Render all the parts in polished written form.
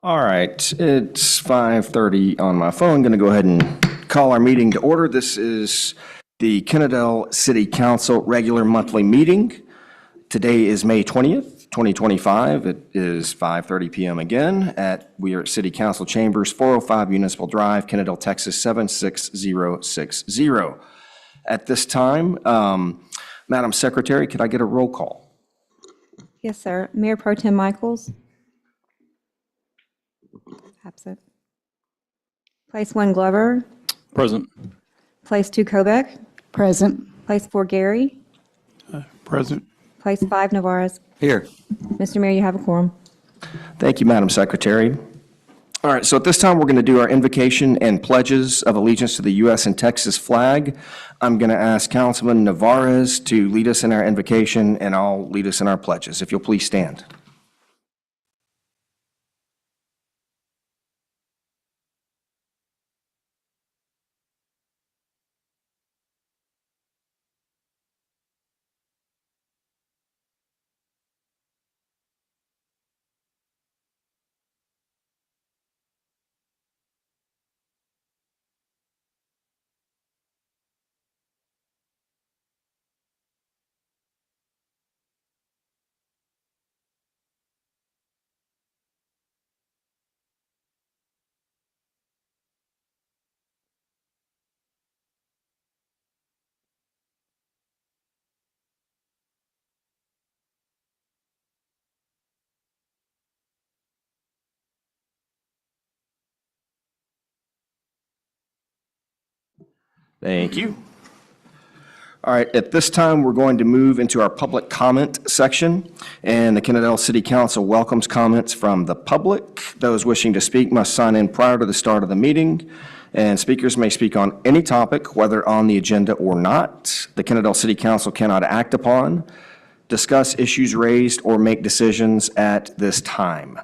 All right, it's 5:30 on my phone. Going to go ahead and call our meeting to order. This is the Kennedale City Council regular monthly meeting. Today is May 20th, 2025. It is 5:30 p.m. again. We are at City Council Chambers, 405 Municipal Drive, Kennedale, Texas, 76060. At this time, Madam Secretary, could I get a roll call? Yes, sir. Mayor Pro Tem Michaels. Absent. Place 1 Glover. Present. Place 2 Kobeck. Present. Place 4 Gary. Present. Place 5 Navarez. Here. Mr. Mayor, you have a quorum. Thank you, Madam Secretary. All right, so at this time, we're going to do our invocation and pledges of allegiance to the U.S. and Texas flag. I'm going to ask Councilman Navarez to lead us in our invocation, and I'll lead us in our pledges. If you'll please stand. Thank you. All right, at this time, we're going to move into our public comment section, and the Kennedale City Council welcomes comments from the public. Those wishing to speak must sign in prior to the start of the meeting, and speakers may speak on any topic, whether on the agenda or not. The Kennedale City Council cannot act upon, discuss issues raised, or make decisions at this time.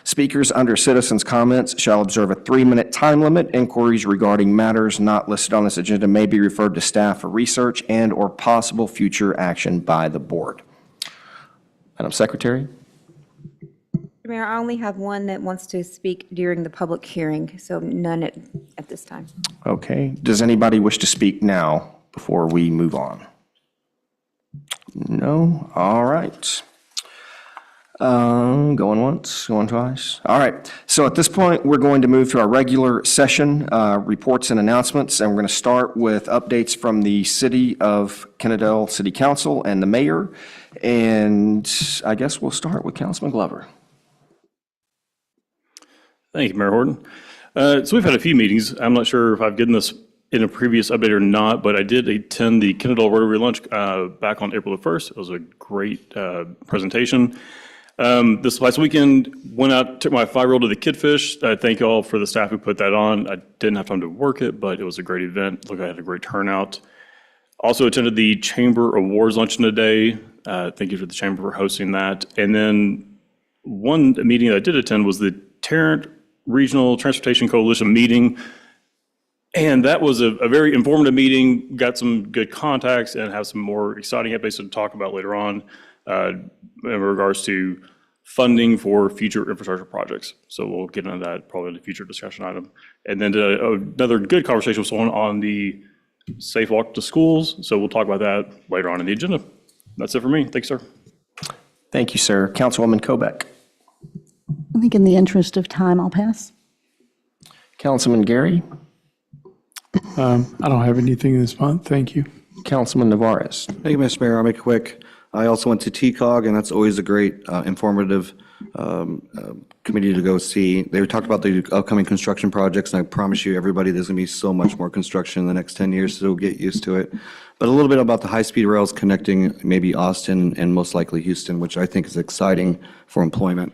Speakers under citizens' comments shall observe a 3-minute time limit. Inquiries regarding matters not listed on this agenda may be referred to staff for research and/or possible future action by the board. Madam Secretary? Mayor, I only have one that wants to speak during the public hearing, so none at this time. Okay. Does anybody wish to speak now before we move on? No? All right. Going once, going twice. All right. So at this point, we're going to move to our regular session, reports and announcements, and we're going to start with updates from the City of Kennedale City Council and the mayor. And I guess we'll start with Councilman Glover. Thank you, Mayor Horton. So we've had a few meetings. I'm not sure if I've given this in a previous update or not, but I did attend the Kennedale Rotary Lunch back on April the 1st. It was a great presentation. This last weekend, went out, took my 5-year-old to the Kid Fish. I thank you all for the staff who put that on. I didn't have time to work it, but it was a great event. Look, I had a great turnout. Also attended the Chamber Awards luncheon today. Thank you to the Chamber for hosting that. And then one meeting that I did attend was the Tarrant Regional Transportation Coalition meeting. And that was a very informative meeting, got some good contacts, and have some more exciting updates to talk about later on in regards to funding for future infrastructure projects. So we'll get into that probably in a future discussion item. And then another good conversation was on the Safe Walk to Schools. So we'll talk about that later on in the agenda. That's it for me. Thanks, sir. Thank you, sir. Councilwoman Kobeck. I think in the interest of time, I'll pass. Councilman Gary. I don't have anything this month. Thank you. Councilman Navarez. Thank you, Mr. Mayor. I'll make it quick. I also went to TCOG, and that's always a great, informative committee to go see. They talked about the upcoming construction projects, and I promise you, everybody, there's going to be so much more construction in the next 10 years, so get used to it. But a little bit about the high-speed rails connecting maybe Austin and most likely Houston, which I think is exciting for employment.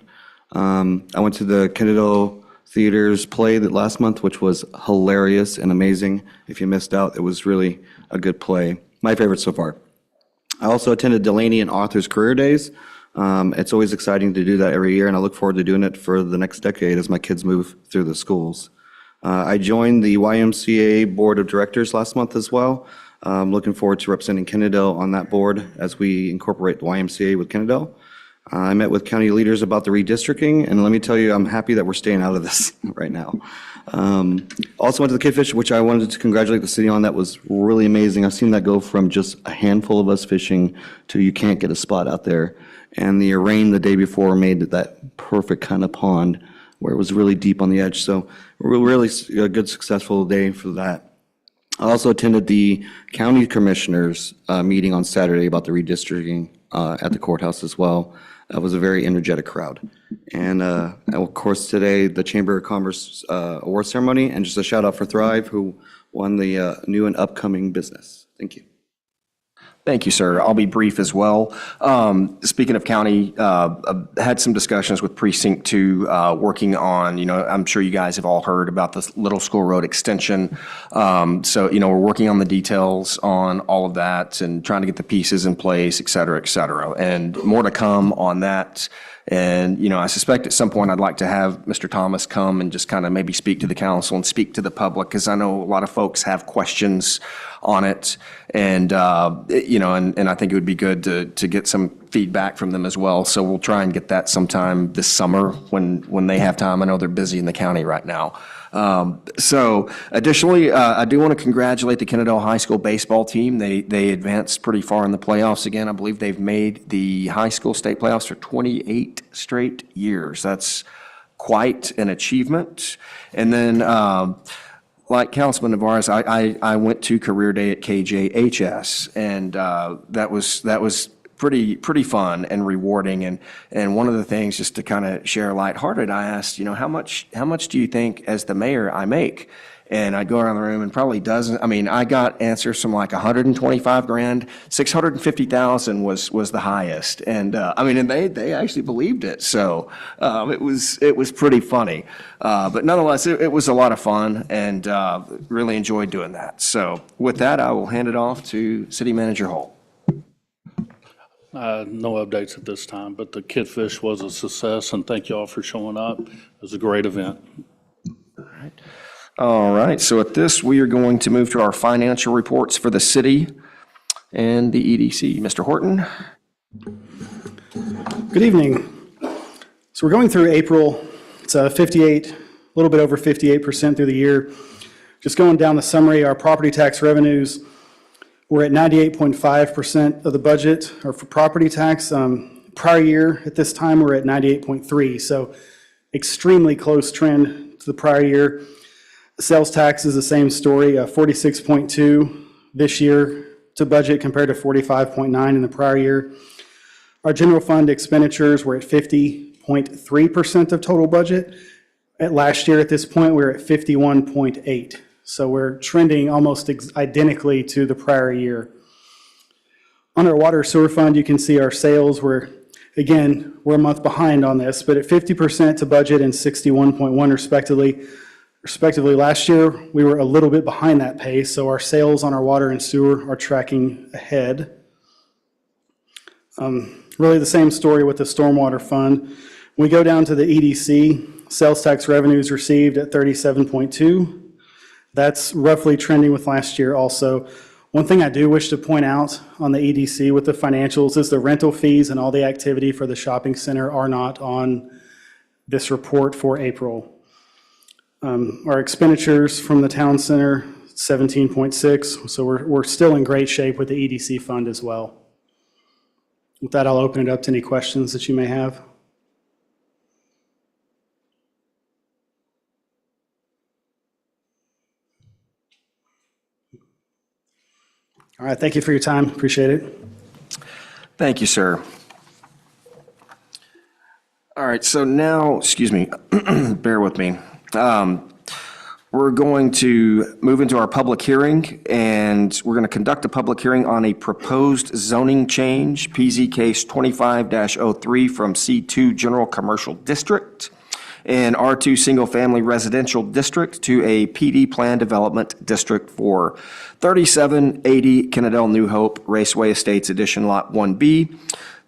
I went to the Kennedale Theater's play that last month, which was hilarious and amazing. If you missed out, it was really a good play. My favorite so far. I also attended Delaney and Arthur's Career Days. It's always exciting to do that every year, and I look forward to doing it for the next decade as my kids move through the schools. I joined the YMCA Board of Directors last month as well. I'm looking forward to representing Kennedale on that board as we incorporate the YMCA with Kennedale. I met with county leaders about the redistricting, and let me tell you, I'm happy that we're staying out of this right now. Also went to the Kid Fish, which I wanted to congratulate the city on. That was really amazing. I've seen that go from just a handful of us fishing to you can't get a spot out there. And the rain the day before made that perfect kind of pond where it was really deep on the edge. So really a good, successful day for that. I also attended the county commissioners meeting on Saturday about the redistricting at the courthouse as well. It was a very energetic crowd. And of course, today, the Chamber of Commerce award ceremony, and just a shout out for Thrive, who won the new and upcoming business. Thank you. Thank you, sir. I'll be brief as well. Speaking of county, I've had some discussions with Precinct 2, working on, I'm sure you guys have all heard about this Little School Road extension. So, we're working on the details on all of that and trying to get the pieces in place, et cetera, et cetera. And more to come on that. And, I suspect at some point I'd like to have Mr. Thomas come and just kind of maybe speak to the council and speak to the public, because I know a lot of folks have questions on it. And, and I think it would be good to get some feedback from them as well. So we'll try and get that sometime this summer when they have time. I know they're busy in the county right now. So additionally, I do want to congratulate the Kennedale High School baseball team. They advanced pretty far in the playoffs again. I believe they've made the high school state playoffs for 28 straight years. That's quite an achievement. And then, like Councilman Navarez, I went to career day at KJHS, and that was pretty fun and rewarding. And one of the things, just to kind of share lighthearted, I asked, how much do you think as the mayor I make? And I'd go around the room and probably dozens. I got answers from like 125 grand, 650,000 was the highest. And and they actually believed it. So it was pretty funny. But nonetheless, it was a lot of fun, and really enjoyed doing that. So with that, I will hand it off to City Manager Holt. No updates at this time, but the Kid Fish was a success, and thank you all for showing up. It was a great event. All right, so at this, we are going to move to our financial reports for the city and the EDC. Mr. Horton? Good evening. So we're going through April. It's 58, a little bit over 58% through the year. Just going down the summary, our property tax revenues, we're at 98.5% of the budget, or for property tax. Prior year, at this time, we're at 98.3, so extremely close trend to the prior year. Sales tax is the same story, 46.2 this year to budget compared to 45.9 in the prior year. Our general fund expenditures were at 50.3% of total budget. At last year at this point, we were at 51.8. So we're trending almost identically to the prior year. On our water sewer fund, you can see our sales were, again, we're a month behind on this, but at 50% to budget and 61.1 respectively. Last year, we were a little bit behind that pace, so our sales on our water and sewer are tracking ahead. Really the same story with the stormwater fund. When we go down to the EDC, sales tax revenues received at 37.2. That's roughly trending with last year also. One thing I do wish to point out on the EDC with the financials is the rental fees and all the activity for the shopping center are not on this report for April. Our expenditures from the town center, 17.6, so we're still in great shape with the EDC fund as well. With that, I'll open it up to any questions that you may have. All right, thank you for your time. Appreciate it. Thank you, sir. All right, so now, excuse me, bear with me. We're going to move into our public hearing, and we're going to conduct a public hearing on a proposed zoning change, PZ case 25-03 from C2 General Commercial District and R2 Single Family Residential District to a PD Plan Development District for 3780 Kennedale New Hope Raceway Estates Edition Lot 1B,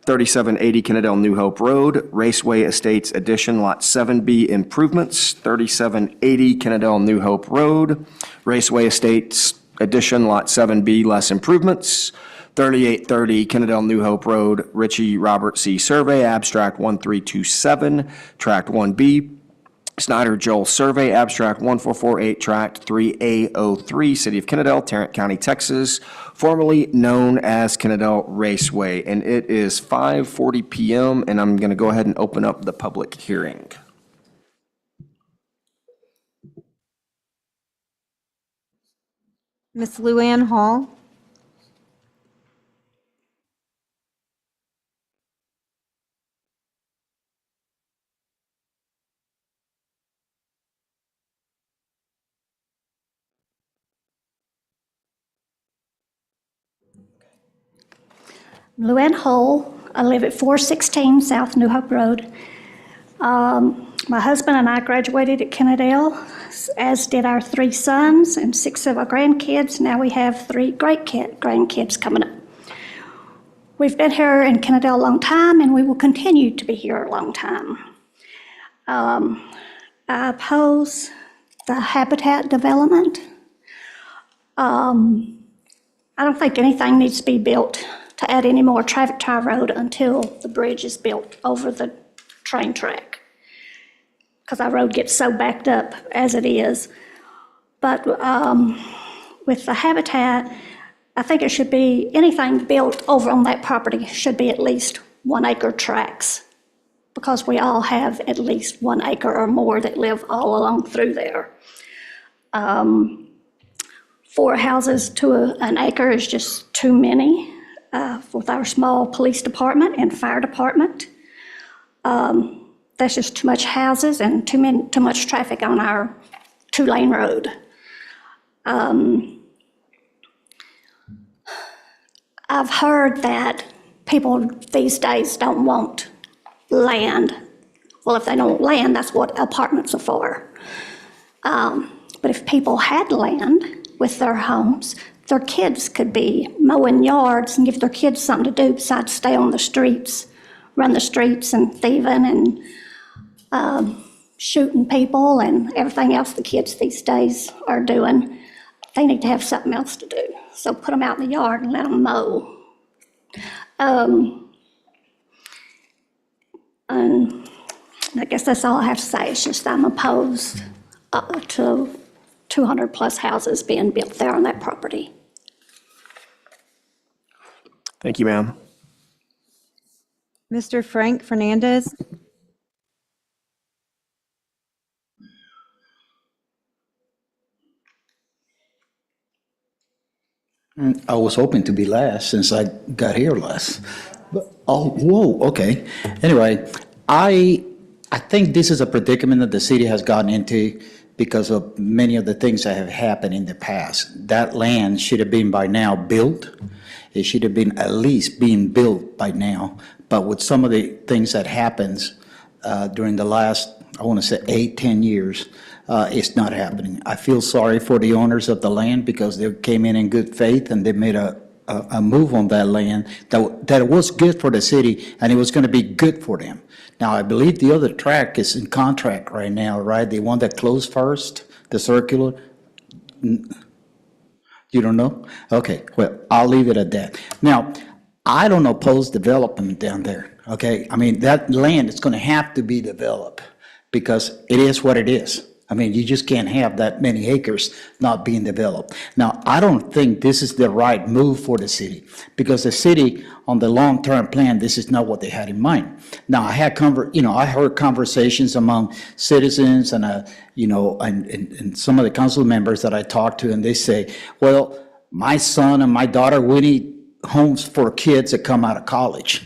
3780 Kennedale New Hope Road, Raceway Estates Edition Lot 7B Improvements, 3780 Kennedale New Hope Road, Raceway Estates Edition Lot 7B Less Improvements, 3830 Kennedale New Hope Road, Ritchie Robert C. Survey, Abstract 1327, Tract 1B. Snyder Joel Survey, Abstract 1448, Tract 3A03, City of Kennedale, Tarrant County, Texas, formerly known as Kennedale Raceway. And it is 5:40 PM, and I'm going to go ahead and open up the public hearing. Ms. Luann Hall? Luann Hull. I live at 416 South New Hope Road. My husband and I graduated at Kennedale, as did our 3 sons and 6 of our grandkids. Now we have 3 grandkids coming up. We've been here in Kennedale a long time, and we will continue to be here a long time. I oppose the habitat development. I don't think anything needs to be built to add any more traffic to our road until the bridge is built over the train track, because our road gets so backed up as it is. But with the habitat, I think it should be, anything built over on that property should be at least 1 acre tracts, because we all have at least 1 acre or more that live all along through there. 4 houses to an acre is just too many with our small police department and fire department. That's just too much houses and too much traffic on our 2-lane road. I've heard that people these days don't want land. Well, if they don't want land, that's what apartments are for. But if people had land with their homes, their kids could be mowing yards and give their kids something to do besides stay on the streets, run the streets and thieving and shooting people and everything else the kids these days are doing. They need to have something else to do. So put them out in the yard and let them mow. And I guess that's all I have to say. It's just I'm opposed to 200-plus houses being built there on that property. Thank you, ma'am. Mr. Frank Fernandez? I was hoping to be last since I got here last. But, oh, whoa, okay. Anyway, I think this is a predicament that the city has gotten into because of many of the things that have happened in the past. That land should have been by now built. It should have been at least being built by now. But with some of the things that happens during the last, I want to say 8-10 years, it's not happening. I feel sorry for the owners of the land because they came in good faith and they made a move on that land that was good for the city and it was going to be good for them. Now, I believe the other track is in contract right now, right? The one that closed first, the circular. You don't know? Okay, well, I'll leave it at that. Now, I don't oppose development down there, okay? I mean, that land is going to have to be developed because it is what it is. I mean, you just can't have that many acres not being developed. Now, I don't think this is the right move for the city because the city, on the long-term plan, this is not what they had in mind. Now, I heard conversations among citizens and and some of the council members that I talked to, and they say, well, my son and my daughter, we need homes for kids that come out of college.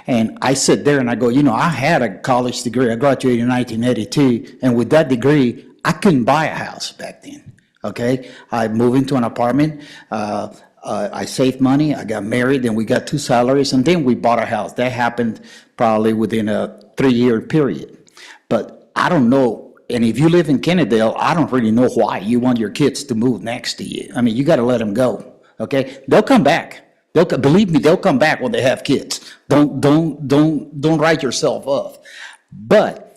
And I sit there and I go, I had a college degree. I graduated in 1982. And with that degree, I couldn't buy a house back then. Okay. I moved into an apartment. I saved money. I got married and we got 2 salaries. And then we bought a house. That happened probably within a 3-year period. But I don't know. And if you live in Kennedale, I don't really know why you want your kids to move next to you. I mean, you got to let them go. Okay. They'll come back. Believe me, they'll come back when they have kids. Don't write yourself off. But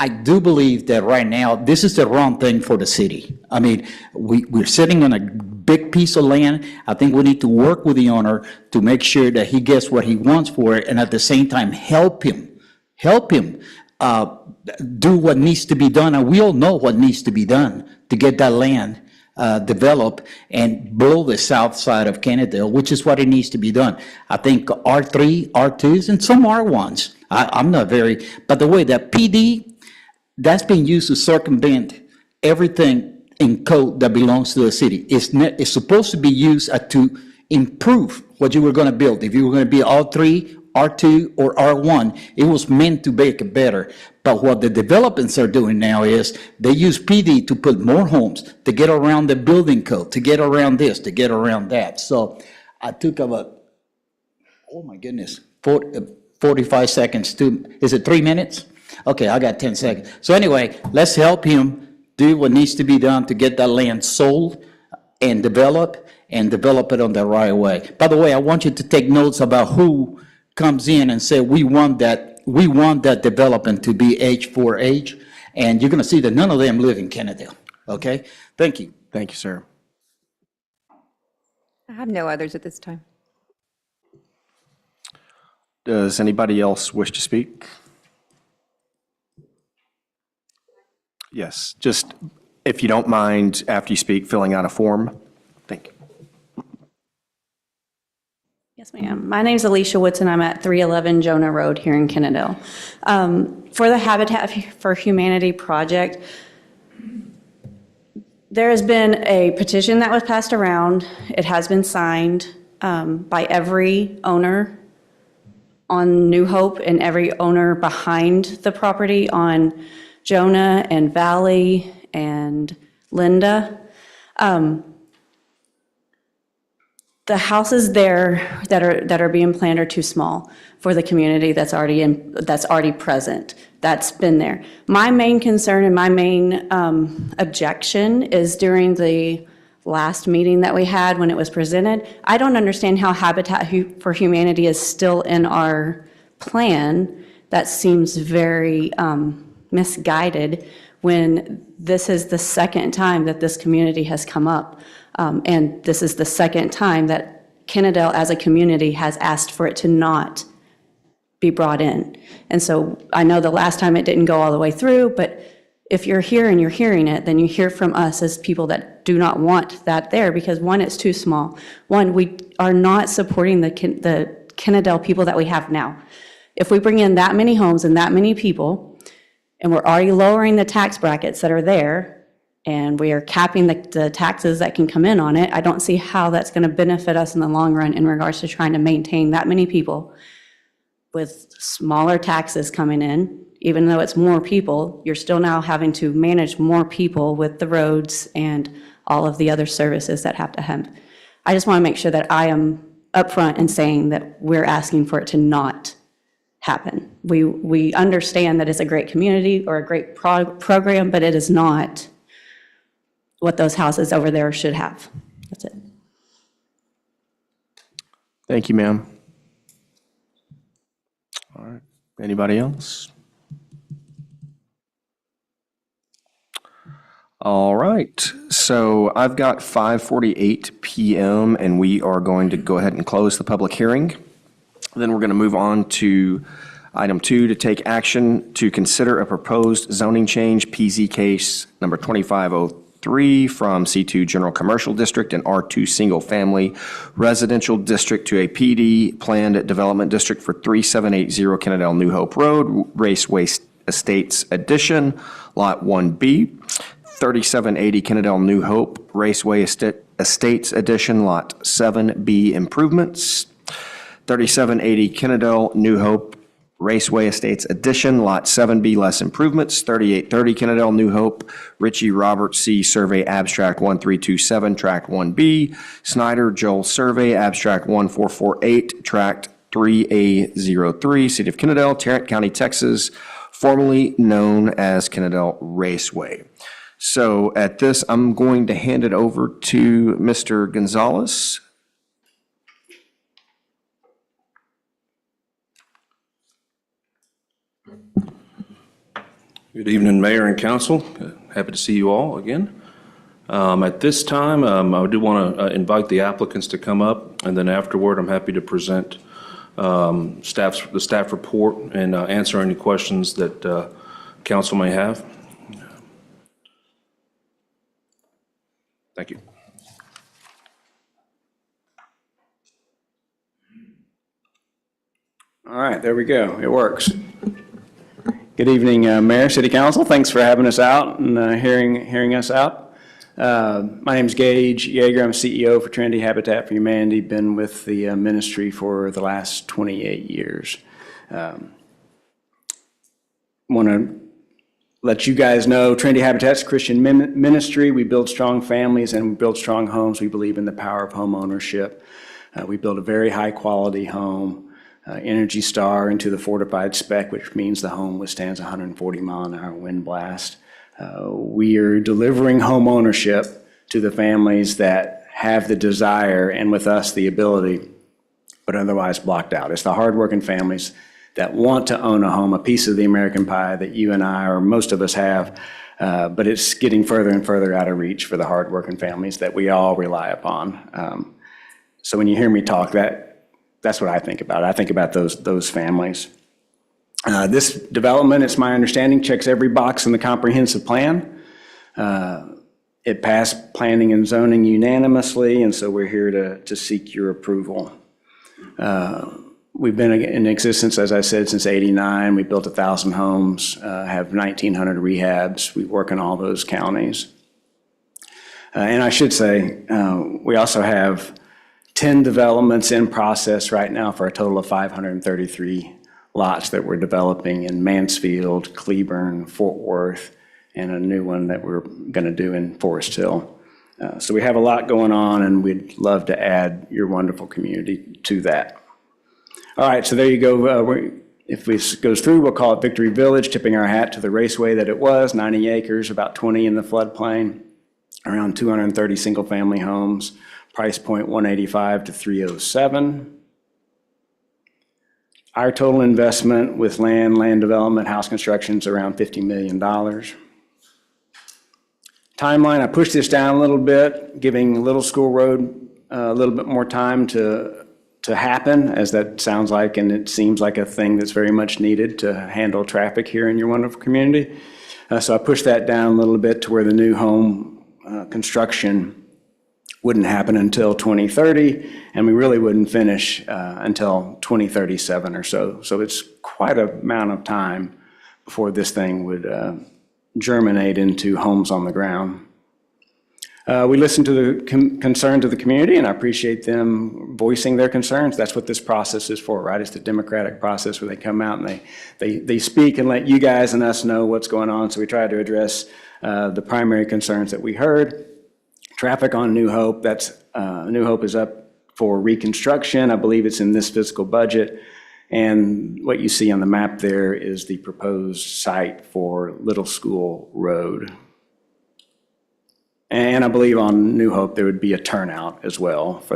I do believe that right now, this is the wrong thing for the city. I mean, we're sitting on a big piece of land. I think we need to work with the owner to make sure that he gets what he wants for it, and at the same time, help him do what needs to be done. And we all know what needs to be done to get that land developed and build the south side of Kennedale, which is what it needs to be done. I think R3, R2s, and some R1s. I'm not very, but the way that PD, that's being used to circumvent everything in code that belongs to the city. It's supposed to be used to improve what you were going to build. If you were going to be R3, R2, or R1, it was meant to make it better. But what the developers are doing now is they use PD to put more homes, to get around the building code, to get around this, to get around that. So I took about, oh my goodness, 45 seconds to, is it 3 minutes? Okay, I got 10 seconds. So anyway, let's help him do what needs to be done to get that land sold and develop it on the right way. By the way, I want you to take notes about who comes in and say, we want that development to be H4H, and you're gonna see that none of them live in Kennedale, okay? Thank you. Thank you, sir. I have no others at this time. Does anybody else wish to speak? Yes, just if you don't mind, after you speak, filling out a form. Thank you. Yes, ma'am. My name's Alicia Woodson. I'm at 311 Jonah Road here in Kennedale. For the Habitat for Humanity project, there has been a petition that was passed around. It has been signed by every owner on New Hope and every owner behind the property on Jonah and Valley and Linda. The houses there that are being planned are too small for the community that's already present. That's been there. My main concern and my main objection is during the last meeting that we had when it was presented. I don't understand how Habitat for Humanity is still in our plan. That seems very misguided when this is the second time that this community has come up. And this is the second time that Kennedale as a community has asked for it to not be brought in. And so I know the last time it didn't go all the way through, but if you're here and you're hearing it, then you hear from us as people that do not want that there, because one, it's too small. One, we are not supporting the Kennedale people that we have now. If we bring in that many homes and that many people, and we're already lowering the tax brackets that are there, and we are capping the taxes that can come in on it, I don't see how that's going to benefit us in the long run in regards to trying to maintain that many people with smaller taxes coming in. Even though it's more people, you're still now having to manage more people with the roads and all of the other services that have to happen. I just want to make sure that I am upfront in saying that we're asking for it to not happen. We understand that it's a great community or a great program, but it is not what those houses over there should have. That's it. Thank you, ma'am. All right, anybody else? All right, so I've got 5:48 PM and we are going to go ahead and close the public hearing. Then we're going to move on to item 2, to take action to consider a proposed zoning change, PZ case number 2503, from C2 General Commercial District and R2 Single Family Residential District to a PD Planned Development District for 3780 Kennedale New Hope Road, Raceway Estates Edition, Lot 1B. 3780 Kennedale New Hope Raceway Estates Edition, Lot 7B improvements. 3780 Kennedale New Hope Raceway Estates Edition, Lot 7B less improvements. 3830 Kennedale New Hope Richie Robert C. Survey Abstract 1327, Tract 1B. Snyder Joel Survey Abstract 1448, Tract 3A03, City of Kennedale, Tarrant County, Texas, formerly known as Kennedale Raceway. So at this, I'm going to hand it over to Mr. Gonzalez. Good evening, Mayor and Council. Happy to see you all again. At this time, I do want to invite the applicants to come up, and then afterward, I'm happy to present the staff report and answer any questions that council may have. Thank you. All right, there we go. It works. Good evening, Mayor, City Council. Thanks for having us out and hearing us out. My name is Gage Yeager. I'm CEO for Trinity Habitat for Humanity. Been with the ministry for the last 28 years. Want to let you guys know Trinity Habitat's a Christian ministry. We build strong families and we build strong homes. We believe in the power of home ownership. We build a very high quality home. Energy Star into the fortified spec, which means the home withstands 140-mile-an-hour wind blast. We are delivering home ownership to the families that have the desire and with us the ability, but otherwise blocked out. It's the hardworking families that want to own a home, a piece of the American pie that you and I or most of us have, but it's getting further and further out of reach for the hardworking families that we all rely upon. So when you hear me talk, that's what I think about. I think about those families. This development, it's my understanding, checks every box in the comprehensive plan. It passed planning and zoning unanimously, and so we're here to seek your approval. We've been in existence, as I said, since '89. We built 1,000 homes, have 1,900 rehabs. We work in all those counties. And I should say, we also have 10 developments in process right now for a total of 533 lots that we're developing in Mansfield, Cleburne, Fort Worth, and a new one that we're going to do in Forest Hill. So we have a lot going on, and we'd love to add your wonderful community to that. All right, so there you go. If this goes through, we'll call it Victory Village, tipping our hat to the raceway that it was, 90 acres, about 20 in the floodplain, around 230 single-family homes. Price point 185 to 307. Our total investment with land development, house construction is around $50 million. Timeline, I pushed this down a little bit, giving Little School Road a little bit more time to happen, as that sounds like and it seems like a thing that's very much needed to handle traffic here in your wonderful community. So I pushed that down a little bit to where the new home construction wouldn't happen until 2030, and we really wouldn't finish until 2037 or so. So it's quite an amount of time before this thing would germinate into homes on the ground. We listened to the concerns of the community, and I appreciate them voicing their concerns. That's what this process is for, right? It's the democratic process where they come out and they speak and let you guys and us know what's going on. So we try to address the primary concerns that we heard. Traffic on New Hope, New Hope is up for reconstruction. I believe it's in this fiscal budget. And what you see on the map there is the proposed site for Little School Road. And I believe on New Hope, there would be a turnout as well for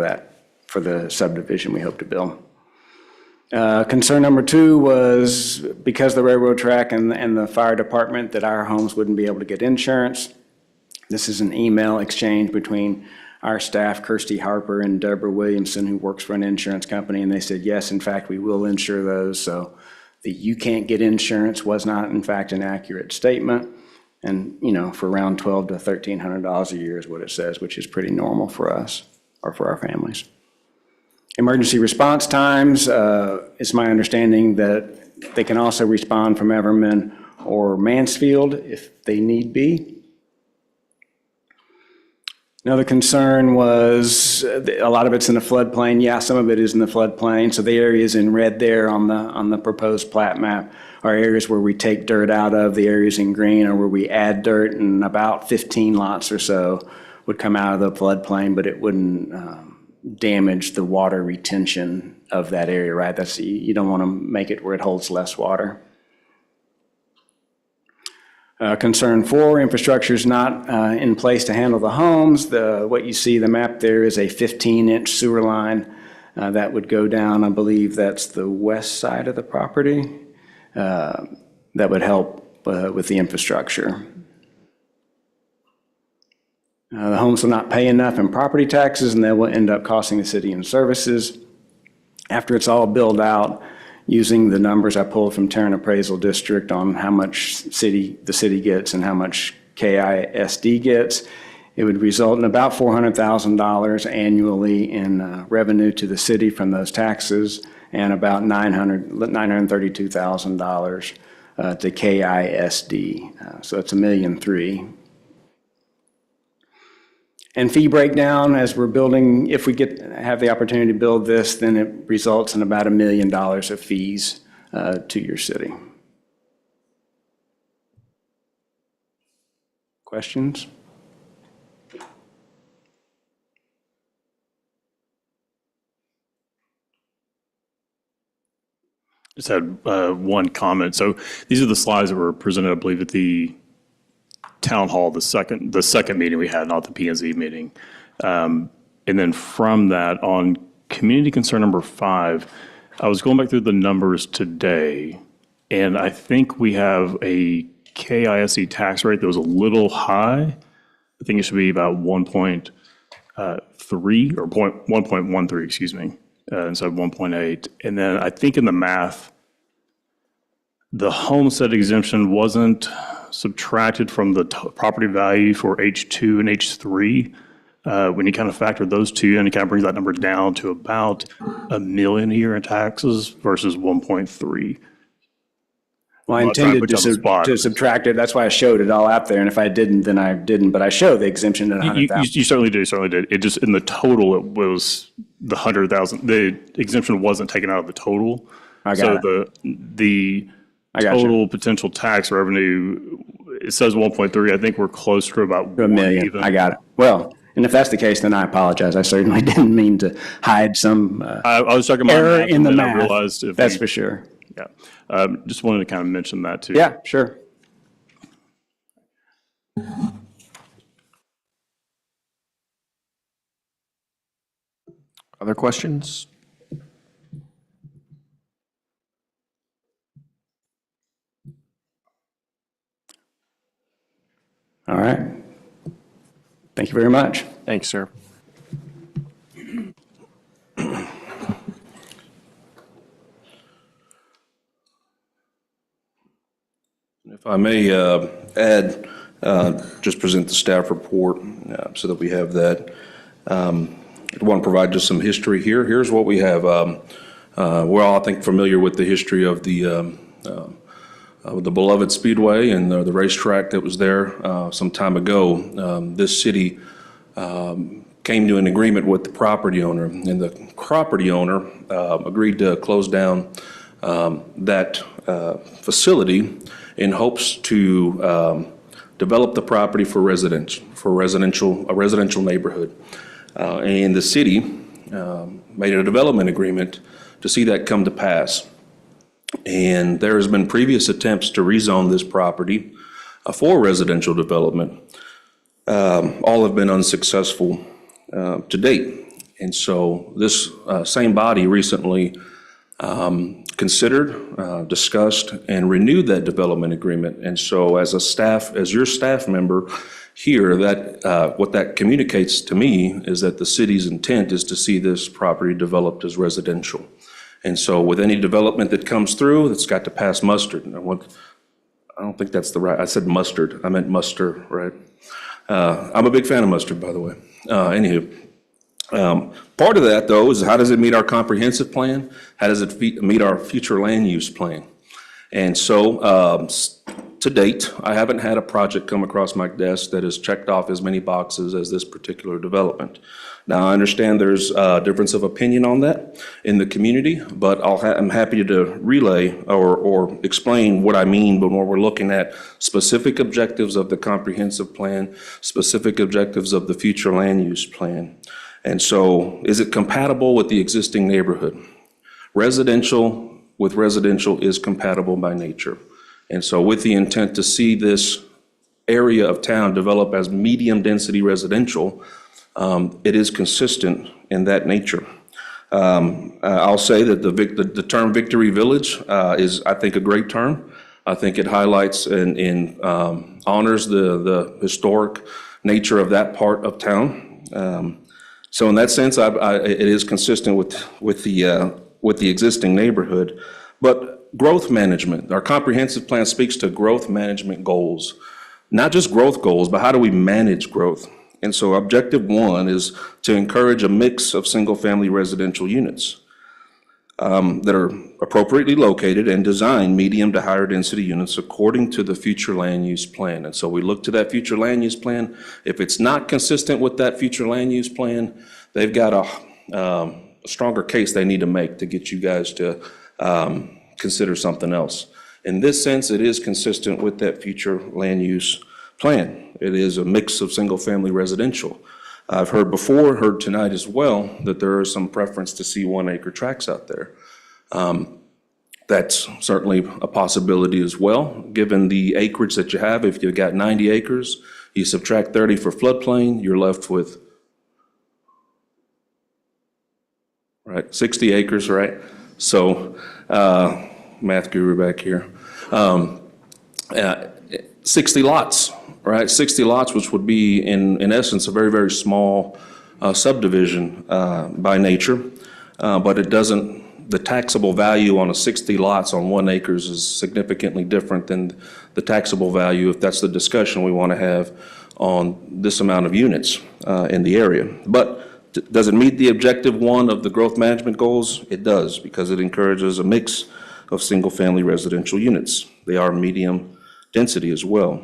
the subdivision we hope to build. Concern number 2 was because the railroad track and the fire department that our homes wouldn't be able to get insurance. This is an email exchange between our staff, Kirsty Harper and Deborah Williamson, who works for an insurance company, and they said, yes, in fact, we will insure those. So the "you can't get insurance" was not, in fact, an accurate statement. And, for around $1,200 to $1,300 a year is what it says, which is pretty normal for us or for our families. Emergency response times, it's my understanding that they can also respond from Everman or Mansfield if they need be. Another concern was a lot of it's in the floodplain. Yeah, some of it is in the floodplain. So the areas in red there on the proposed plat map are areas where we take dirt out of. The areas in green are where we add dirt, and about 15 lots or so would come out of the floodplain, but it wouldn't damage the water retention of that area, right? You don't want to make it where it holds less water. Concern 4, infrastructure is not in place to handle the homes. What you see, the map there is a 15-inch sewer line that would go down. I believe that's the west side of the property. That would help with the infrastructure. The homes will not pay enough in property taxes, and they will end up costing the city in services. After it's all built out, using the numbers I pulled from Tarrant Appraisal District on how much the city gets and how much KISD gets, it would result in about $400,000 annually in revenue to the city from those taxes, and about $932,000 to KISD. So it's $1.3 million. And fee breakdown, as we're building, if we have the opportunity to build this, then it results in about $1 million of fees to your city. Questions? Just had one comment. So these are the slides that were presented, I believe, at the town hall, the second meeting we had, not the P&Z meeting. And then from that, on community concern number 5, I was going back through the numbers today, and I think we have a KISD tax rate that was a little high. I think it should be about 1.3 or 1.13, excuse me, instead of 1.8. And then I think in the math, the homestead exemption wasn't subtracted from the property value for H2 and H3. When you kind of factor those two in, it kind of brings that number down to about $1 million a year in taxes versus 1.3. Well, I intended to subtract it. That's why I showed it all out there. And if I didn't, then I didn't. But I showed the exemption at $100,000. You certainly did. It just, in the total, it was the $100,000. The exemption wasn't taken out of the total. So the total potential tax revenue, it says 1.3. I think we're closer to about $1 million. even. I got it. Well, and if that's the case, then I apologize. I certainly didn't mean to hide some I was talking about error math, in the and then math. I realized That's for sure. Yeah. Just wanted to kind of mention that too. Yeah, sure. Other questions? All right. Thank you very much. Thanks, sir. If I may add, just present the staff report so that we have that. I want to provide just some history here. Here's what we have. We're all, I think, familiar with the history of the beloved Speedway and the racetrack that was there some time ago. This city came to an agreement with the property owner, and the property owner agreed to close down that facility in hopes to develop the property for a residential neighborhood. And the city made a development agreement to see that come to pass. And there has been previous attempts to rezone this property for residential development. All have been unsuccessful to date. And so this same body recently considered, discussed, and renewed that development agreement. And so as your staff member here, what that communicates to me is that the city's intent is to see this property developed as residential. And so with any development that comes through, it's got to pass mustard. I don't think that's I said mustard. I meant muster, right? I'm a big fan of mustard, by the way. Anywho. Part of that, though, is how does it meet our comprehensive plan? How does it meet our future land use plan? And so, to date, I haven't had a project come across my desk that has checked off as many boxes as this particular development. Now, I understand there's a difference of opinion on that in the community, but I'm happy to relay or explain what I mean when we're looking at specific objectives of the comprehensive plan, specific objectives of the future land use plan. And so, is it compatible with the existing neighborhood? Residential with residential is compatible by nature. And so with the intent to see this area of town develop as medium-density residential, it is consistent in that nature. I'll say that the term Victory Village is, I think, a great term. I think it highlights and honors the historic nature of that part of town. So in that sense, it is consistent with the existing neighborhood. But growth management, our comprehensive plan speaks to growth management goals. Not just growth goals, but how do we manage growth? And so objective 1 is to encourage a mix of single-family residential units that are appropriately located and designed medium to higher density units according to the future land use plan. And so we look to that future land use plan. If it's not consistent with that future land use plan, they've got a stronger case they need to make to get you guys to consider something else. In this sense, it is consistent with that future land use plan. It is a mix of single-family residential. I've heard before, heard tonight as well, that there is some preference to see 1-acre tracts out there. That's certainly a possibility as well, given the acreage that you have. If you've got 90 acres, you subtract 30 for floodplain, you're left with, right, 60 acres, right? So, math guru back here. 60 lots, right? 60 lots, which would be in essence a very, very small subdivision by nature, but it doesn't, the taxable value on a 60 lots on 1 acre is significantly different than the taxable value, if that's the discussion we want to have on this amount of units in the area. But does it meet the objective 1 of the growth management goals? It does, because it encourages a mix of single-family residential units. They are medium density as well.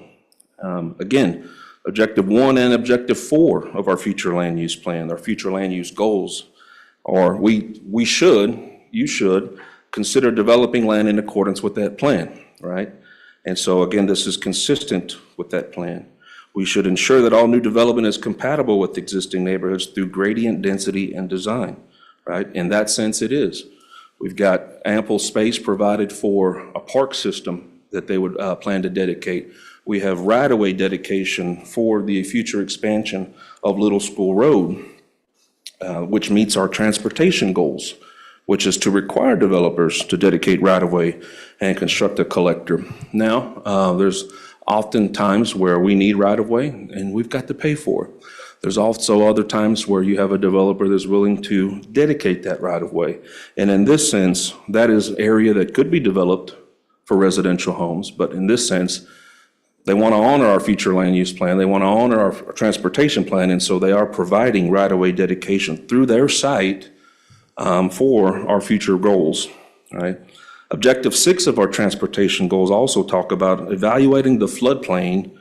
Again, objective 1 and objective 4 of our future land use plan, our future land use goals, are you should consider developing land in accordance with that plan, right? And so again, this is consistent with that plan. We should ensure that all new development is compatible with existing neighborhoods through gradient density and design, right? In that sense, it is. We've got ample space provided for a park system that they would plan to dedicate. We have right-of-way dedication for the future expansion of Little School Road, which meets our transportation goals, which is to require developers to dedicate right-of-way and construct a collector. Now, there's often times where we need right-of-way and we've got to pay for it. There's also other times where you have a developer that's willing to dedicate that right-of-way. And in this sense, that is area that could be developed for residential homes, but in this sense, they want to honor our future land use plan, they want to honor our transportation plan, and so they are providing right-of-way dedication through their site for our future goals, right? Objective 6 of our transportation goals also talk about evaluating the floodplain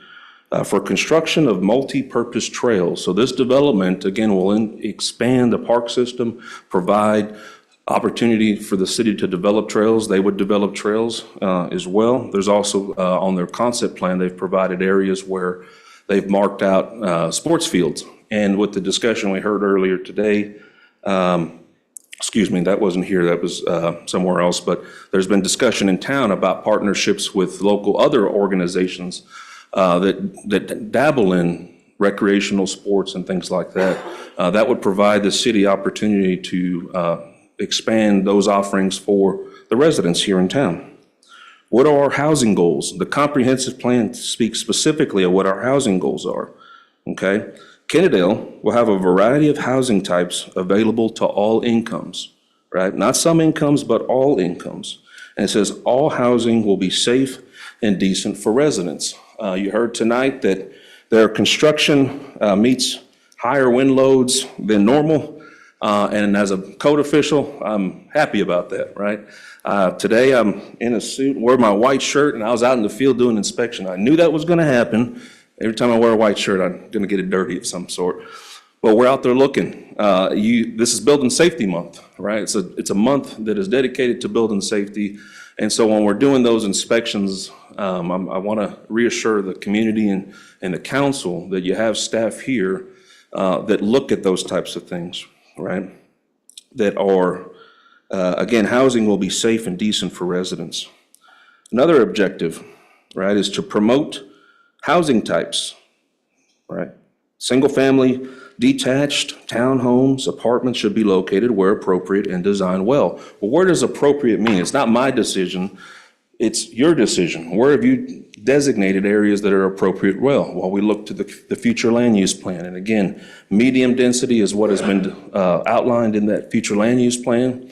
for construction of multi-purpose trails. So this development, again, will expand the park system, provide opportunity for the city to develop trails. They would develop trails as well. There's also, on their concept plan, they've provided areas where they've marked out sports fields. And with the discussion we heard earlier today, excuse me, that wasn't here, that was somewhere else, but there's been discussion in town about partnerships with local other organizations that dabble in recreational sports and things like that. That would provide the city opportunity to expand those offerings for the residents here in town. What are our housing goals? The comprehensive plan speaks specifically of what our housing goals are, okay? Kennedale will have a variety of housing types available to all incomes, right? Not some incomes, but all incomes. And it says all housing will be safe and decent for residents. You heard tonight that their construction meets higher wind loads than normal. And as a code official, I'm happy about that, right? Today I'm in a suit, wear my white shirt, and I was out in the field doing inspection. I knew that was gonna happen. Every time I wear a white shirt, I'm gonna get it dirty of some sort. But we're out there looking. This is Building Safety Month, right? It's a month that is dedicated to building safety. And so when we're doing those inspections, I wanna reassure the community and the council that you have staff here that look at those types of things, right? That are, again, housing will be safe and decent for residents. Another objective, right, is to promote housing types, right? Single-family, detached, townhomes, apartments should be located where appropriate and designed well. Well, where does appropriate mean? It's not my decision. It's your decision. Where have you designated areas that are appropriate well? While we look to the future land use plan. And again, medium density is what has been outlined in that future land use plan.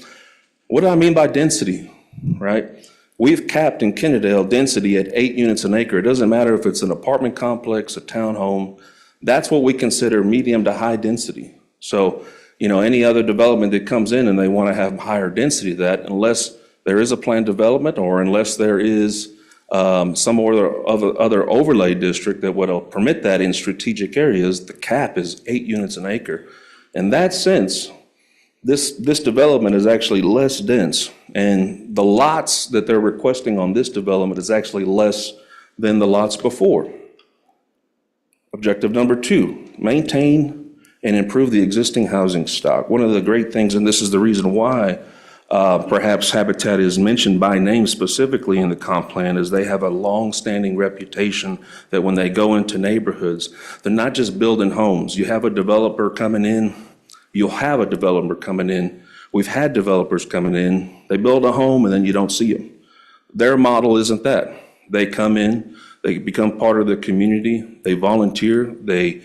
What do I mean by density, right? We've capped in Kennedale density at 8 units an acre. It doesn't matter if it's an apartment complex, a townhome. That's what we consider medium to high density. So, any other development that comes in and they want to have higher density than that, unless there is a planned development or unless there is some other overlay district that would permit that in strategic areas, the cap is 8 units an acre. In that sense, this development is actually less dense, and the lots that they're requesting on this development is actually less than the lots before. Objective number 2, maintain and improve the existing housing stock. One of the great things, and this is the reason why perhaps Habitat is mentioned by name specifically in the comp plan, is they have a long-standing reputation that when they go into neighborhoods, they're not just building homes. You have a developer coming in, you'll have a developer coming in. We've had developers coming in, they build a home and then you don't see them. Their model isn't that. They come in, they become part of the community, they volunteer, they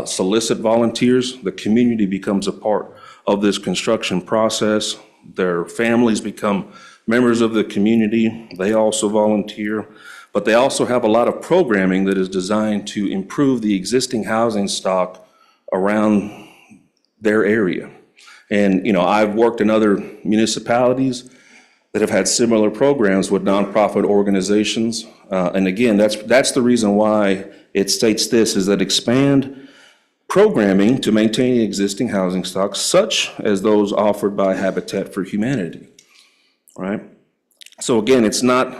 solicit volunteers, the community becomes a part of this construction process. Their families become members of the community, they also volunteer, but they also have a lot of programming that is designed to improve the existing housing stock around their area. And, I've worked in other municipalities that have had similar programs with nonprofit organizations. And again, that's the reason why it states this, is that expand programming to maintain existing housing stock, such as those offered by Habitat for Humanity, right? So again, it's not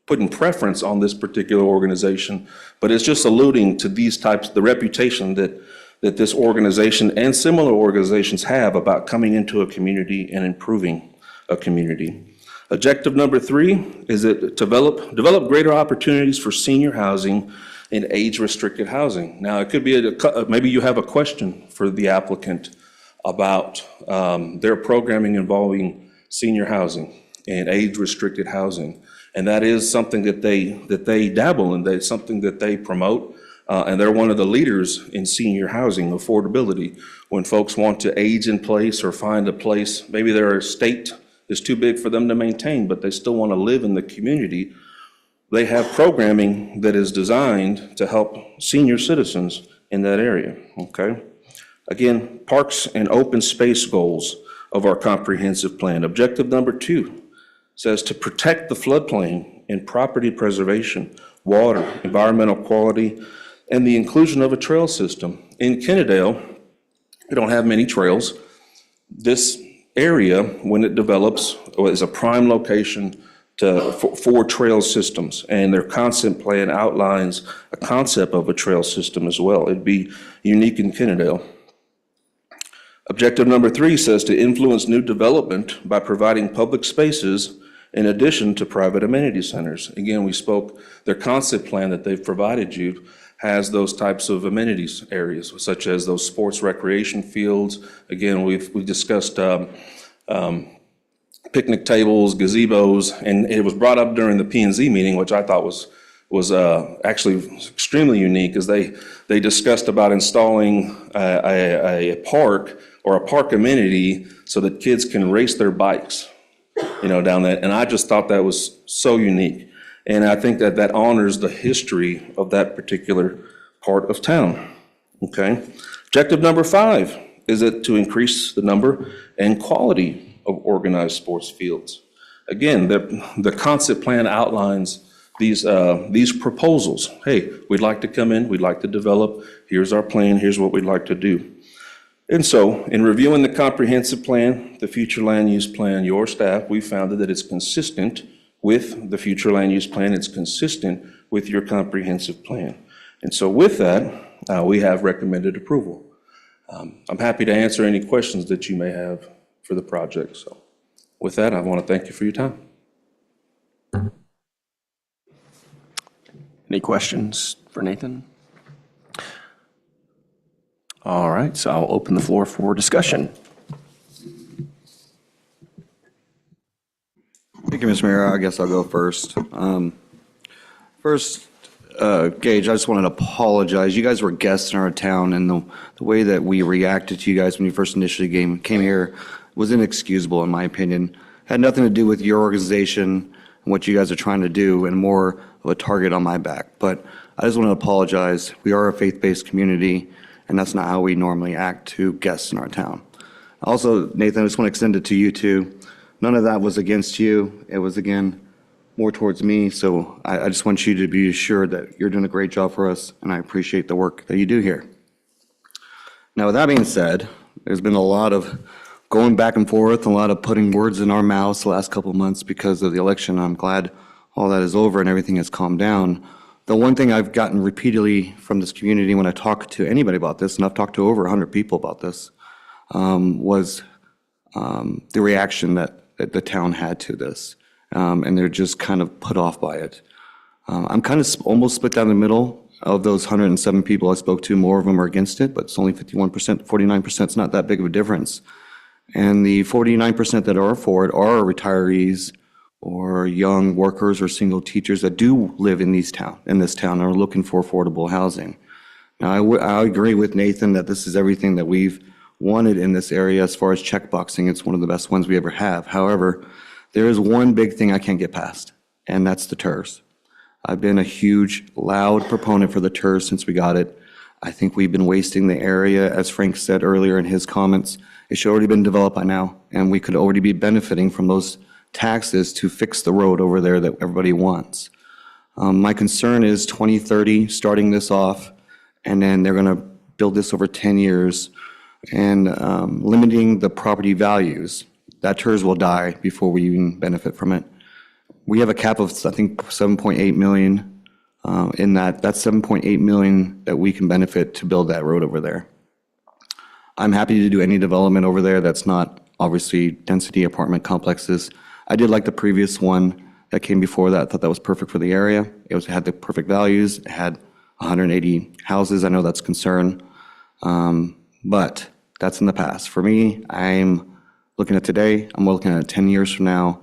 putting preference on this particular organization, but it's just alluding to these types, the reputation that this organization and similar organizations have about coming into a community and improving a community. Objective number 3 is that develop greater opportunities for senior housing and age-restricted housing. Now, it could be, maybe you have a question for the applicant about their programming involving senior housing and age-restricted housing. And that is something that they dabble in, that's something that they promote. And they're one of the leaders in senior housing affordability. When folks want to age in place or find a place, maybe their estate is too big for them to maintain, but they still want to live in the community, they have programming that is designed to help senior citizens in that area, okay? Again, parks and open space goals of our comprehensive plan. Objective number 2 says to protect the floodplain and property preservation, water, environmental quality, and the inclusion of a trail system. In Kennedale, we don't have many trails. This area, when it develops, is a prime location for trail systems, and their concept plan outlines a concept of a trail system as well. It'd be unique in Kennedale. Objective number 3 says to influence new development by providing public spaces in addition to private amenity centers. Again, we spoke, their concept plan that they've provided you has those types of amenities areas, such as those sports recreation fields. Again, we discussed picnic tables, gazebos, and it was brought up during the P&Z meeting, which I thought was actually extremely unique, as they discussed about installing a park or a park amenity so that kids can race their bikes, down that. And I just thought that was so unique. And I think that honors the history of that particular part of town, okay? Objective number 5 is it to increase the number and quality of organized sports fields. Again, the concept plan outlines these proposals. Hey, we'd like to come in, we'd like to develop, here's our plan, here's what we'd like to do. And so, in reviewing the comprehensive plan, the future land use plan, your staff, we found that it's consistent with the future land use plan, it's consistent with your comprehensive plan. And so with that, we have recommended approval. I'm happy to answer any questions that you may have for the project. So with that, I want to thank you for your time. Any questions for Nathan? All right, so I'll open the floor for discussion. Thank you, Mr. Mayor. I guess I'll go first. First, Gage, I just wanted to apologize. You guys were guests in our town, and the way that we reacted to you guys when you first initially came here was inexcusable, in my opinion. Had nothing to do with your organization and what you guys are trying to do, and more of a target on my back. But I just want to apologize. We are a faith-based community, and that's not how we normally act to guests in our town. Also, Nathan, I just want to extend it to you too. None of that was against you. It was, again, more towards me. So I just want you to be assured that you're doing a great job for us, and I appreciate the work that you do here. Now, with that being said, there's been a lot of going back and forth, a lot of putting words in our mouths the last couple of months because of the election. I'm glad all that is over and everything has calmed down. The one thing I've gotten repeatedly from this community when I talk to anybody about this, and I've talked to over 100 people about this, was the reaction that the town had to this. And they're just kind of put off by it. I'm kind of almost split down the middle. Of those 107 people I spoke to, more of them are against it, but it's only 51%, 49%. It's not that big of a difference. And the 49% that are for it are retirees or young workers or single teachers that do live in this town and are looking for affordable housing. Now, I agree with Nathan that this is everything that we've wanted in this area as far as checkboxing. It's one of the best ones we ever have. However, there is one big thing I can't get past, and that's the TERS. I've been a huge, loud proponent for the TERS since we got it. I think we've been wasting the area, as Frank said earlier in his comments. It should already been developed by now, and we could already be benefiting from those taxes to fix the road over there that everybody wants. My concern is 2030, starting this off, and then they're going to build this over 10 years, and limiting the property values. That TERS will die before we even benefit from it. We have a cap of, I think, 7.8 million in that. That's 7.8 million that we can benefit to build that road over there. I'm happy to do any development over there that's not obviously density apartment complexes. I did like the previous one that came before that. I thought that was perfect for the area. It had the perfect values. It had 180 houses. I know that's a concern, but that's in the past. For me, I'm looking at today. I'm looking at 10 years from now,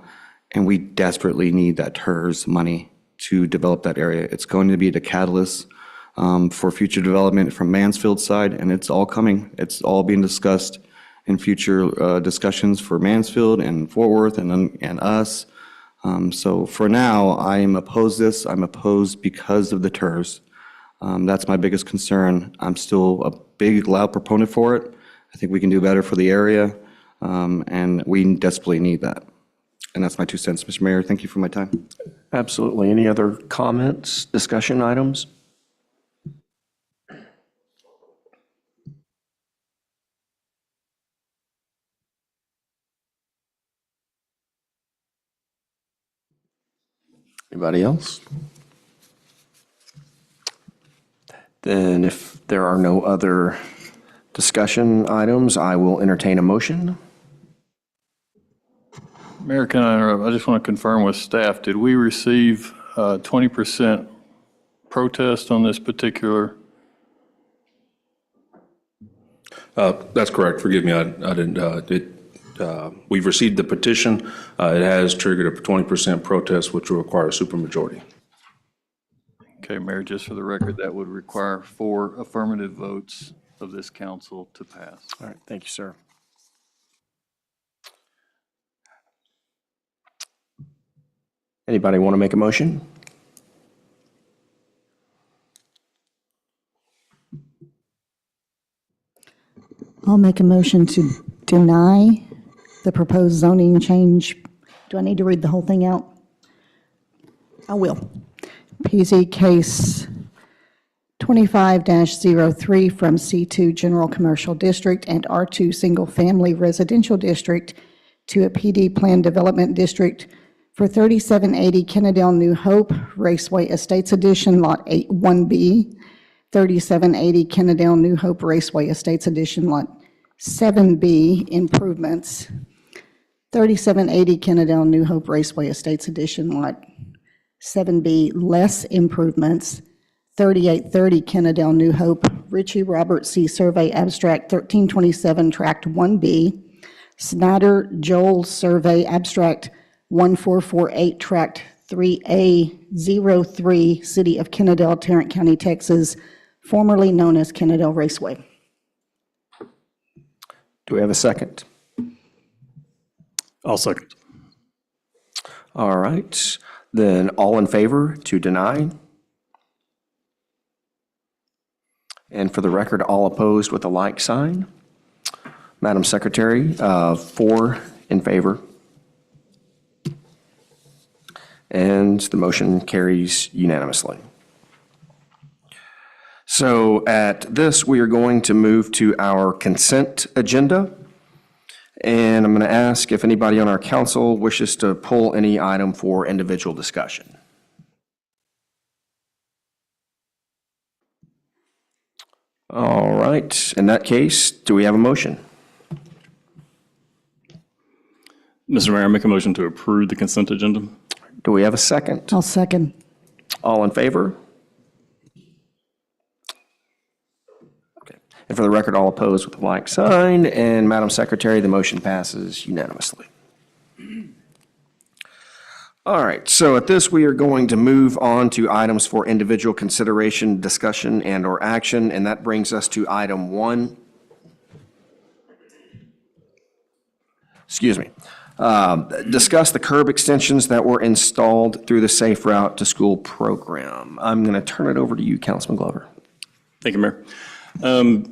and we desperately need that TERS money to develop that area. It's going to be the catalyst for future development from Mansfield's side, and it's all coming. It's all being discussed in future discussions for Mansfield and Fort Worth and us. So for now, I am opposed to this. I'm opposed because of the TERS. That's my biggest concern. I'm still a big, loud proponent for it. I think we can do better for the area, and we desperately need that. And that's my 2 cents, Mr. Mayor. Thank you for my time. Absolutely. Any other comments, discussion items? Anybody else? Then if there are no other discussion items, I will entertain a motion. Mayor, can I interrupt? I just want to confirm with staff, did we receive 20% protest on this particular? That's correct. Forgive me, I didn't, we've received the petition. It has triggered a 20% protest, which will require a supermajority. Okay, Mayor, just for the record, that would require 4 affirmative votes of this council to pass. All right, thank you, sir. Anybody want to make a motion? I'll make a motion to deny the proposed zoning change. Do I need to read the whole thing out? I will. PZ case 25-03 from C2 General Commercial District and R2 Single Family Residential District to a PD Plan Development District for 3780 Kennedale New Hope Raceway Estates Edition, Lot 1B, 3780 Kennedale New Hope Raceway Estates Edition, Lot 7B, improvements, 3780 Kennedale New Hope Raceway Estates Edition, Lot 7B, less improvements, 3830 Kennedale New Hope, Ritchie Robert C. Survey Abstract 1327, Tract 1B, Snyder Joel Survey Abstract 1448, Tract 3A03, City of Kennedale, Tarrant County, Texas, formerly known as Kennedale Raceway. Do we have a second? I'll second. All right, then all in favor to deny? And for the record, all opposed with a like sign? Madam Secretary, 4 in favor. And the motion carries unanimously. So at this, we are going to move to our consent agenda. And I'm going to ask if anybody on our council wishes to pull any item for individual discussion. All right, in that case, do we have a motion? Mr. Mayor, I make a motion to approve the consent agenda. Do we have a second? I'll second. All in favor? Okay. And for the record, all opposed with a like sign. And Madam Secretary, the motion passes unanimously. All right, so at this, we are going to move on to items for individual consideration, discussion, and/or action, and that brings us to item 1. Excuse me. Discuss the curb extensions that were installed through the Safe Route to School program. I'm going to turn it over to you, Councilman Glover. Thank you, Mayor.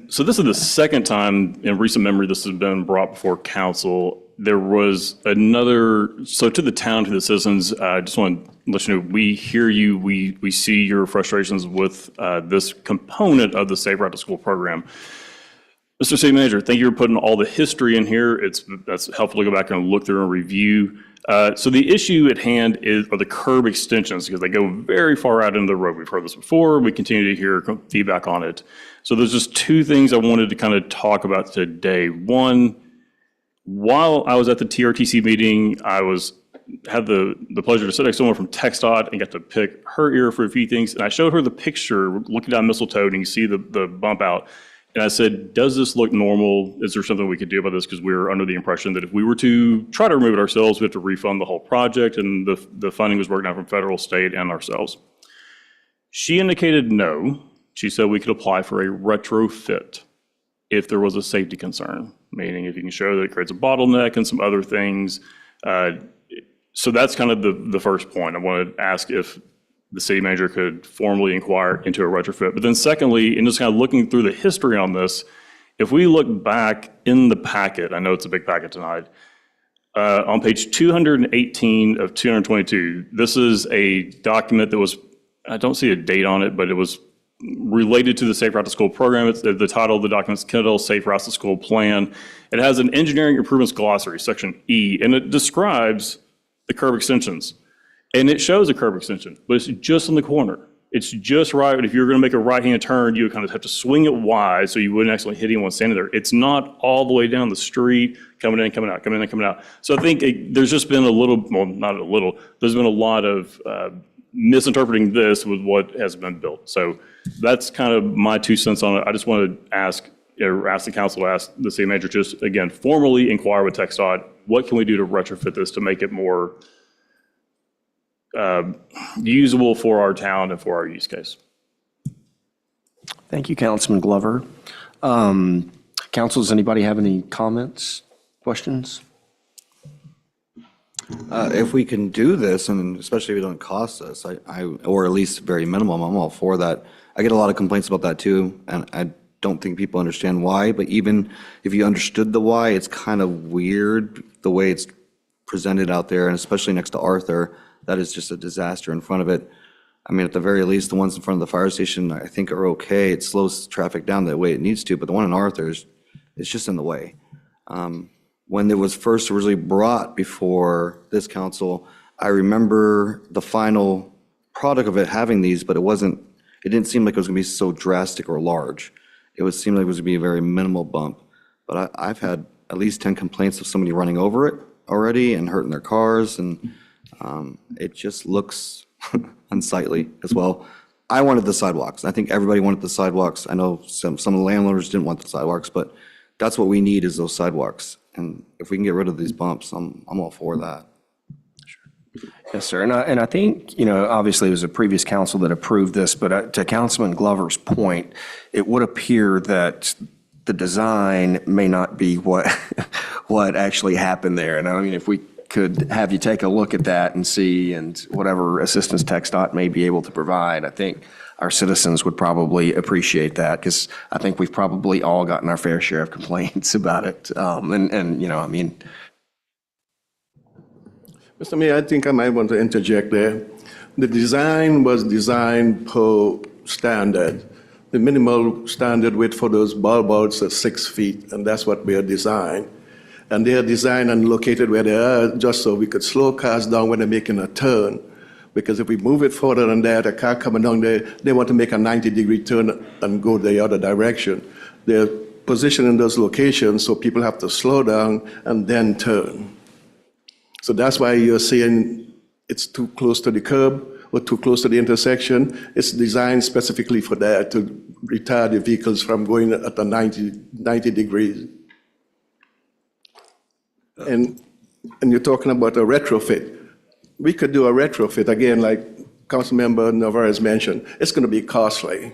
So this is the second time in recent memory this has been brought before council. There was another, so to the town, to the citizens, I just want to let you know, we hear you, we see your frustrations with this component of the Safe Route to School program. Mr. City Manager, thank you for putting all the history in here. That's helpful to go back and look through and review. So the issue at hand are the curb extensions, because they go very far out into the road. We've heard this before. We continue to hear feedback on it. So there's just 2 things I wanted to kind of talk about today. One, while I was at the TRTC meeting, I had the pleasure to sit next to someone from TxDOT and got to pick her ear for a few things. And I showed her the picture looking down Mistletoe, and you see the bump out. And I said, does this look normal? Is there something we could do about this? Because we were under the impression that if we were to try to remove it ourselves, we have to refund the whole project, and the funding was worked out from federal, state, and ourselves. She indicated no. She said we could apply for a retrofit if there was a safety concern, meaning if you can show that it creates a bottleneck and some other things. So that's kind of the first point. I wanted to ask if the city manager could formally inquire into a retrofit. But then secondly, and just kind of looking through the history on this, if we look back in the packet, I know it's a big packet tonight, on page 218 of 222, this is a document that was, I don't see a date on it, but it was related to the Safe Route to School program. It's the title of the document is Kennedale Safe Route to School Plan. It has an engineering improvements glossary, section E, and it describes the curb extensions. And it shows a curb extension, but it's just in the corner. It's just right. If you're going to make a right-hand turn, you would kind of have to swing it wide so you wouldn't actually hit anyone standing there. It's not all the way down the street, coming in, coming out, coming in, coming out. So I think there's just been a little, well, not a little, there's been a lot of misinterpreting this with what has been built. So that's kind of my 2 cents on it. I just want to ask the council to ask the city manager, just again, formally inquire with TxDOT, what can we do to retrofit this to make it more usable for our town and for our use case. Thank you, Councilman Glover. Council, does anybody have any comments, questions? If we can do this, and especially if it doesn't cost us, or at least very minimum, I'm all for that. I get a lot of complaints about that too, and I don't think people understand why, but even if you understood the why, it's kind of weird the way it's presented out there, and especially next to Arthur. That is just a disaster in front of it. I mean, at the very least, the ones in front of the fire station, I think are okay. It slows traffic down the way it needs to, but the one in Arthur is just in the way. When it was first originally brought before this council, I remember the final product of it having these, but it didn't seem like it was gonna be so drastic or large. It seemed like it was gonna be a very minimal bump. But I've had at least 10 complaints of somebody running over it already and hurting their cars, and it just looks unsightly as well. I wanted the sidewalks. I think everybody wanted the sidewalks. I know some of the landowners didn't want the sidewalks, but that's what we need, is those sidewalks. And if we can get rid of these bumps, I'm all for that. Yes, sir. And I think, obviously it was a previous council that approved this, but to Councilman Glover's point, it would appear that the design may not be what, what actually happened there. And I mean, if we could have you take a look at that and see, and whatever assistance TxDOT may be able to provide, I think our citizens would probably appreciate that, because I think we've probably all gotten our fair share of complaints about it. I mean, Mr. Mayor, I think I might want to interject there. The design was designed per standard. The minimal standard width for those bulb outs is 6 feet, and that's what we are designed. And they are designed and located where they are just so we could slow cars down when they're making a turn. Because if we move it further than that, a car coming down there, they want to make a 90-degree turn and go the other direction. They're positioned in those locations so people have to slow down and then turn. So that's why you're seeing it's too close to the curb or too close to the intersection. It's designed specifically for that, to retard the vehicles from going at the 90 degrees. And you're talking about a retrofit. We could do a retrofit, again, like Councilmember Navarez mentioned. It's going to be costly.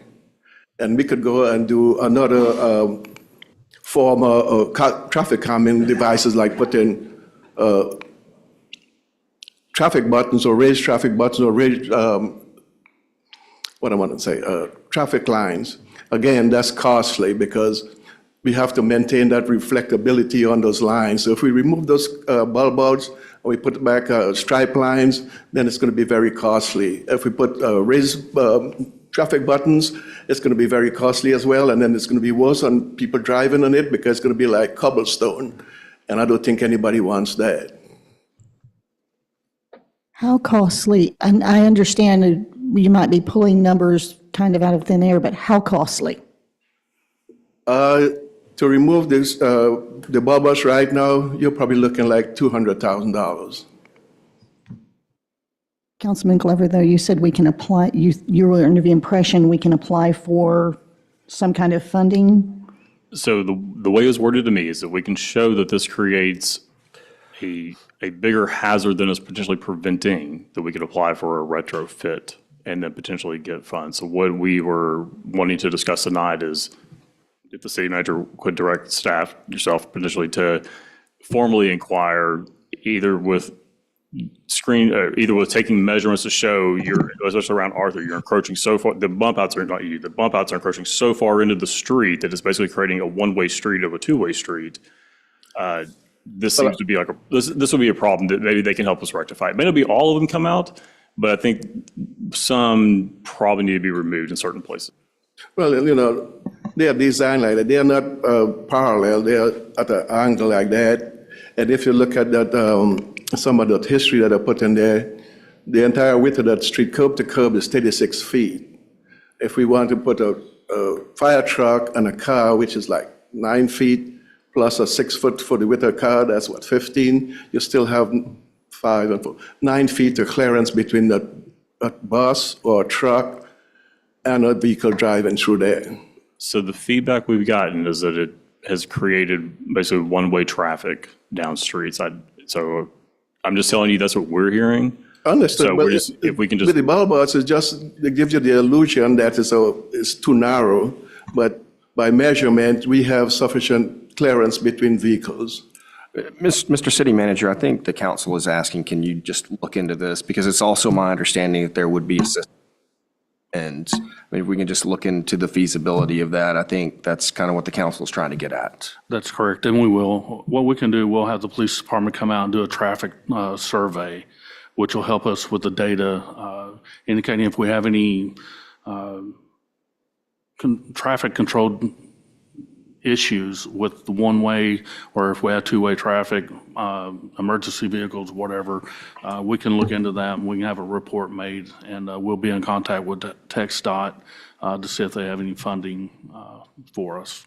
And we could go and do another form of traffic calming devices, like put in traffic buttons or raised traffic buttons or raised, traffic lines. Again, that's costly because we have to maintain that reflectability on those lines. So if we remove those bulb outs and we put back stripe lines, then it's going to be very costly. If we put raised traffic buttons, it's going to be very costly as well, and then it's going to be worse on people driving on it because it's going to be like cobblestone, and I don't think anybody wants that. How costly, and I understand that you might be pulling numbers kind of out of thin air, but how costly? To remove this, the bulbous right now, you're probably looking like $200,000. Councilman Glover, though, you said we can apply, you were under the impression we can apply for some kind of funding? So the way it was worded to me is that we can show that this creates a bigger hazard than it's potentially preventing, that we could apply for a retrofit and then potentially get funds. So what we were wanting to discuss tonight is if the city manager could direct staff, yourself potentially, to formally inquire either with taking measurements to show especially around Arthur, you're encroaching so far, the bump outs are encroaching so far into the street that it's basically creating a one-way street of a two-way street. This seems to be like this would be a problem that maybe they can help us rectify. It may not be all of them come out, but I think some probably need to be removed in certain places. Well, they are designed like that. They are not parallel. They are at an angle like that. And if you look at that, some of the history that I put in there, the entire width of that street, curb to curb, is 36 feet. If we want to put a fire truck and a car, which is like 9 feet, plus a 6 foot for the width of a car, that's what, 15? You still have 5 and 4, 9 feet of clearance between a bus or a truck and a vehicle driving through there. So the feedback we've gotten is that it has created basically one-way traffic down streets. So I'm just telling you that's what we're hearing. Understood. So but if we can just. With the bulb outs, it gives you the illusion that it's too narrow, but by measurement, we have sufficient clearance between vehicles. Mr. City Manager, I think the council is asking, can you just look into this? Because it's also my understanding that there would be assistance. And maybe we can just look into the feasibility of that. I think that's kind of what the council is trying to get at. That's correct, and we will. What we can do, we'll have the police department come out and do a traffic survey, which will help us with the data, indicating if we have any traffic controlled issues with the one-way, or if we have two-way traffic, emergency vehicles, whatever, we can look into that and we can have a report made, and we'll be in contact with TxDOT to see if they have any funding for us.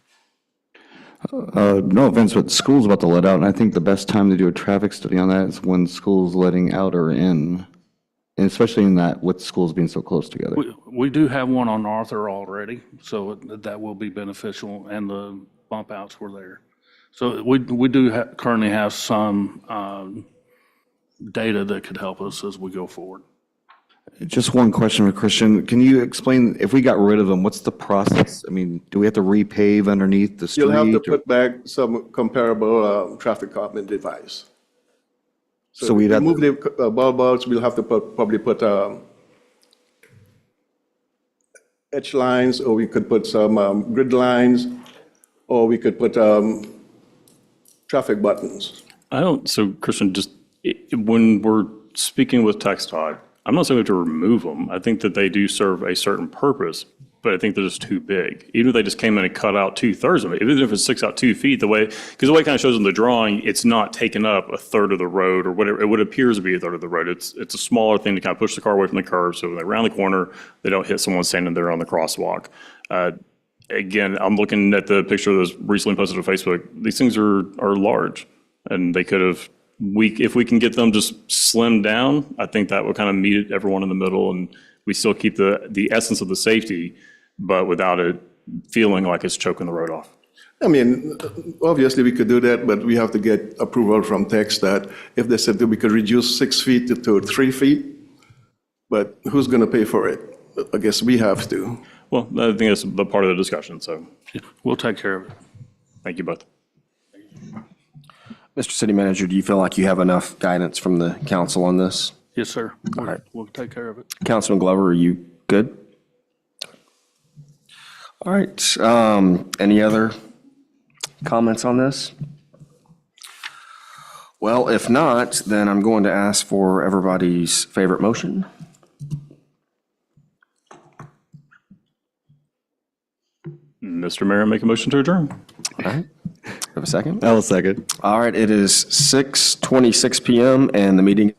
No offense, but school's about to let out, and I think the best time to do a traffic study on that is when school's letting out or in, and especially in that with schools being so close together. We do have one on Arthur already, so that will be beneficial, and the bump outs were there. So we do currently have some data that could help us as we go forward. Just one question for Christian. Can you explain, if we got rid of them, what's the process? I mean, do we have to repave underneath the street? You'll have to or- put back some comparable traffic calming device. So we'd have to- remove the bulbs, we'll have to probably put etch lines, or we could put some grid lines, or we could put traffic buttons. So Christian, when we're speaking with TxDOT, I'm not saying we have to remove them. I think that they do serve a certain purpose, but I think they're just too big. Even if they just came in and cut out 2/3 of it, even if it sticks out 2 feet, because the way it kind of shows in the drawing, it's not taking up a third of the road or whatever, what appears to be a third of the road. It's a smaller thing to kind of push the car away from the curb, so when they round the corner, they don't hit someone standing there on the crosswalk. Again, I'm looking at the picture that was recently posted on Facebook. These things are large, and they could have, if we can get them just slimmed down, I think that would kind of meet everyone in the middle, and we still keep the essence of the safety, but without it feeling like it's choking the road off. I mean, obviously, we could do that, but we have to get approval from TxDOT. If they said that we could reduce 6 feet to 3 feet, but who's going to pay for it? I guess we have to. Well, I think that's the part of the discussion, so We'll take care of it. thank you both. Mr. City Manager, do you feel like you have enough guidance from the council on this? Yes, sir. right. We'll take care of it. Councilman Glover, are you good? All right. Any other comments on this? Well, if not, then I'm going to ask for everybody's favorite motion. Mr. Mayor, make a motion to adjourn. All right. Have a second? I will second. All right, it is 6:26 PM and the meeting